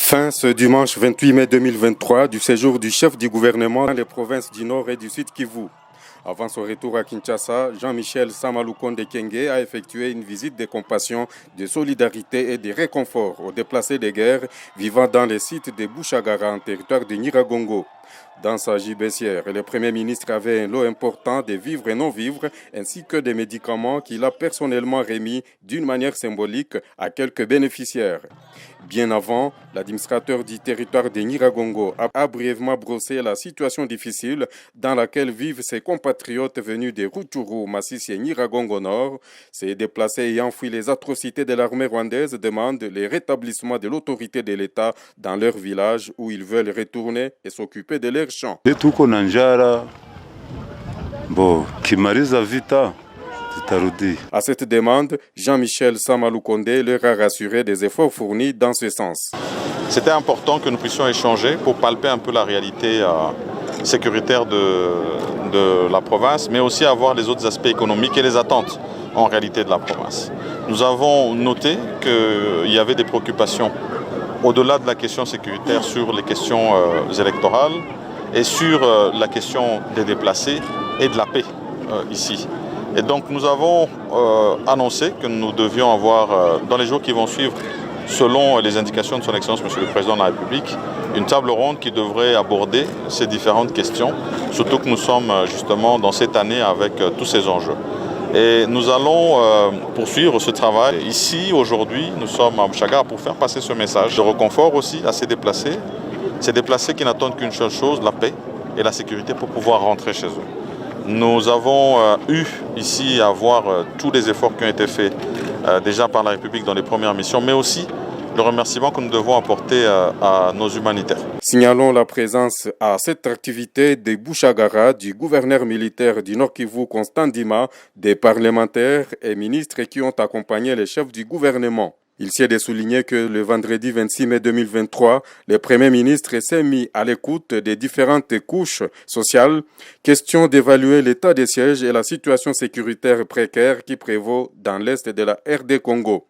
Fin ce dimanche 28 mai 2023 du séjour du chef du gouvernement dans les provinces du Nord et du Sud Kivu. Avant son retour à Kinshasa, Jean-Michel Samalukonde Kyenge a effectué une visite de compassion, de solidarité et de réconfort aux déplacés de guerre vivant dans les sites de Bouchagara en territoire de Nyiragongo. Dans sa gibecière, le Premier ministre avait un lot important de vivres et non-vivres ainsi que des médicaments qu'il a personnellement remis d'une manière symbolique à quelques bénéficiaires. Bien avant, l'administrateur du territoire de Nyiragongo a brièvement brossé la situation difficile dans laquelle vivent ses compatriotes venus de Rutshuru, Masisi et Nyiragongo Nord. Ces déplacés ayant fui les atrocités de l'armée rwandaise demandent le rétablissement de l'autorité de l'État dans leur village où ils veulent retourner et s'occuper de leurs champs. À cette demande, Jean-Michel Samalukonde leur a rassuré des efforts fournis dans ce sens. C'était important que nous puissions échanger pour palper un peu la réalité sécuritaire de la province, mais aussi avoir les autres aspects économiques et les attentes en réalité de la province. Nous avons noté qu'il y avait des préoccupations au-delà de la question sécuritaire sur les questions électorales et sur la question des déplacés et de la paix ici. Et donc nous avons annoncé que nous devions avoir, dans les jours qui vont suivre, selon les indications de son Excellence Monsieur le Président de la République, une table ronde qui devrait aborder ces différentes questions, surtout que nous sommes justement dans cette année avec tous ces enjeux. Et nous allons poursuivre ce travail. Ici, aujourd'hui, nous sommes à Bouchagara pour faire passer ce message de réconfort aussi à ces déplacés qui n'attendent qu'une seule chose, la paix et la sécurité pour pouvoir rentrer chez eux. Nous avons eu ici à voir tous les efforts qui ont été faits déjà par la République dans les premières missions, mais aussi le remerciement que nous devons apporter à nos humanitaires. Signalons la présence à cette activité de Bouchagara du gouverneur militaire du Nord Kivu, Constant Ndima, des parlementaires et ministres qui ont accompagné les chefs du gouvernement. Il s'est de souligner que le vendredi 26 mai 2023, le Premier ministre s'est mis à l'écoute des différentes couches sociales, question d'évaluer l'état des sièges et la situation sécuritaire précaire qui prévaut dans l'est de la RD Congo.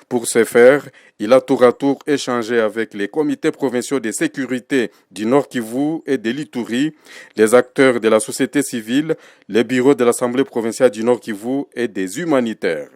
Pour ce faire, il a tour à tour échangé avec les comités provinciaux de sécurité du Nord Kivu et de l'Ituri, les acteurs de la société civile, les bureaux de l'Assemblée provinciale du Nord Kivu et des humanitaires.